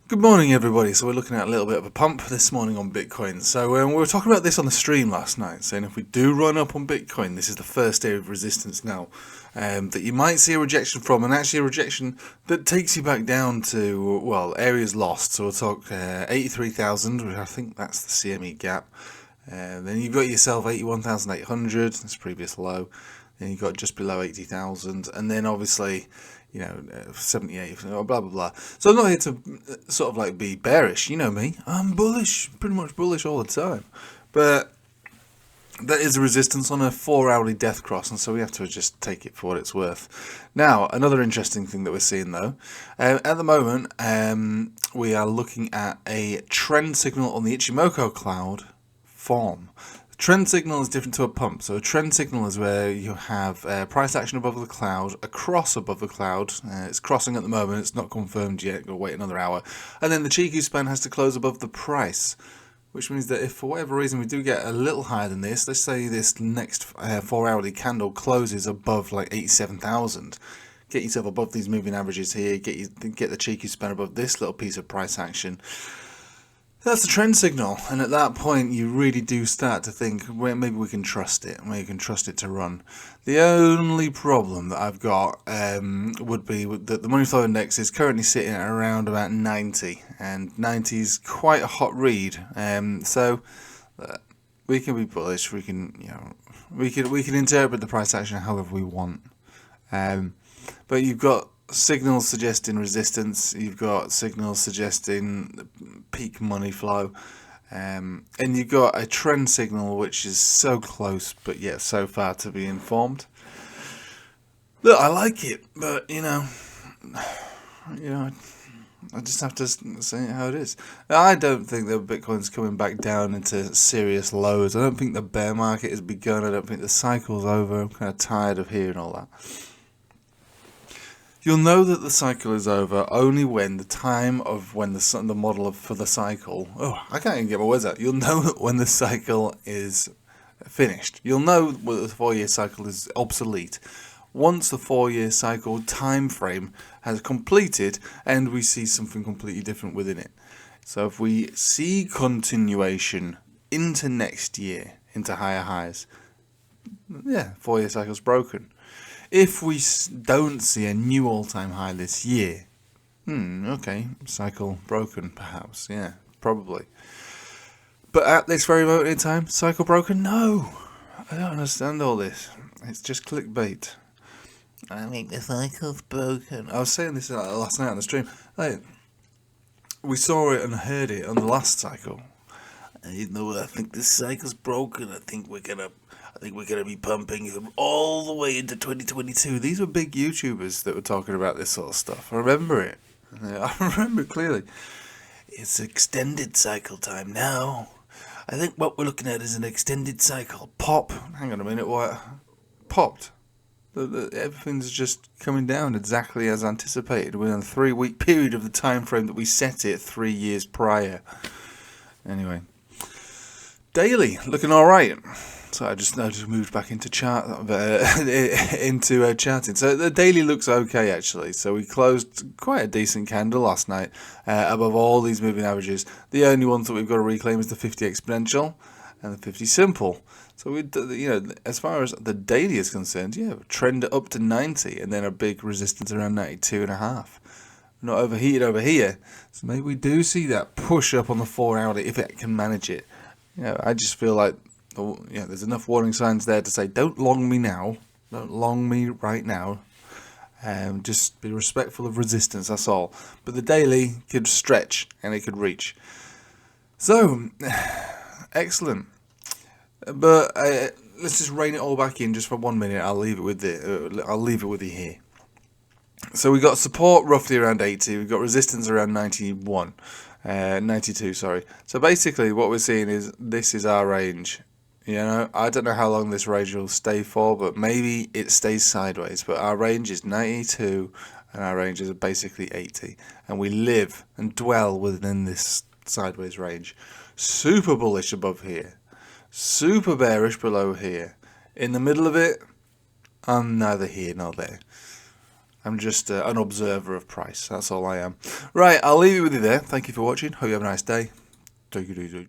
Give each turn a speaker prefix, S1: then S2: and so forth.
S1: Good morning, everybody. So we're looking at a little bit of a pump this morning on Bitcoin. So we were talking about this on the stream last night, saying if we do run up on Bitcoin, this is the first area of resistance now that you might see a rejection from, and actually a rejection that takes you back down to, well, areas lost. So we'll talk 83,000, which I think that's the CME gap. Then you've got yourself 81,800, that's the previous low. Then you've got just below 80,000, and then obviously 78, blah blah blah. So I'm not here to sort of like be bearish. You know me, I'm bullish, pretty much bullish all the time. But that is a resistance on a 4-hourly death cross, and so we have to just take it for what it's worth. Now, another interesting thing that we're seeing though, at the moment, we are looking at a trend signal on the Ichimoku cloud form. Trend signal is different to a pump. So a trend signal is where you have price action above the cloud, a cross above the cloud. It's crossing at the moment. It's not confirmed yet. Got to wait another hour. And then the Chiku span has to close above the price, which means that if for whatever reason we do get a little higher than this, let's say this next 4-hourly candle closes above like 87,000. Get yourself above these moving averages here. Get the Chiku span above this little piece of price action. That's the trend signal, and at that point you really do start to think, well, maybe we can trust it, maybe we can trust it to run. The only problem that I've got would be that the money flow index is currently sitting at around about 90, and 90 is quite a hot read. So we can be bullish, we can interpret the price action however we want. But you've got signals suggesting resistance, you've got signals suggesting peak money flow, and you've got a trend signal which is so close but yet so far to be informed. Look, I like it, but I just have to say how it is. I don't think that Bitcoin's coming back down into serious lows. I don't think the bear market has begun. I don't think the cycle's over. I'm kind of tired of hearing all that. You'll know that the cycle is over only when the model for the cycle. Oh, I can't even get my words out. You'll know that when the cycle is finished. You'll know that the 4-year cycle is obsolete once the 4-year cycle time frame has completed and we see something completely different within it. So if we see continuation into next year, into higher highs, 4-year cycle's broken. If we don't see a new all-time high this year, okay, cycle broken, perhaps, probably. But at this very moment in time, cycle broken? No, I don't understand all this. It's just clickbait. I think the cycle's broken. I was saying this last night on the stream. We saw it and heard it on the last cycle. I think this cycle's broken. I think we're gonna be pumping all the way into 2022. These were big YouTubers that were talking about this sort of stuff. I remember it. I remember it clearly. It's extended cycle time now. I think what we're looking at is an extended cycle. Pop. Hang on a minute. What? Popped. Everything's just coming down exactly as anticipated within a 3-week period of the time frame that we set it 3 years prior. Anyway. Daily. Looking alright. So I just moved back into charting. So the daily looks okay actually. So we closed quite a decent candle last night above all these moving averages. The only ones that we've got to reclaim is the 50 exponential and the 50 simple. So we, as far as the daily is concerned, trend up to 90 and then a big resistance around 92.5. Not overheated over here, so maybe we do see that push up on the 4-hourly if it can manage it. I just feel like there's enough warning signs there to say don't long me now, don't long me right now. Just be respectful of resistance, that's all. But the daily could stretch and it could reach. So excellent. But let's just rein it all back in just for 1 minute. I'll leave it with you here. So we got support roughly around 80. We've got resistance around 92. Sorry. So basically, what we're seeing is this is our range. I don't know how long this range will stay for, but maybe it stays sideways. But our range is 92, and our range is basically 80, and we live and dwell within this sideways range. Super bullish above here. Super bearish below here. In the middle of it, I'm neither here nor there. I'm just an observer of price. That's all I am. Right, I'll leave it with you there. Thank you for watching. Hope you have a nice day. Take it easy.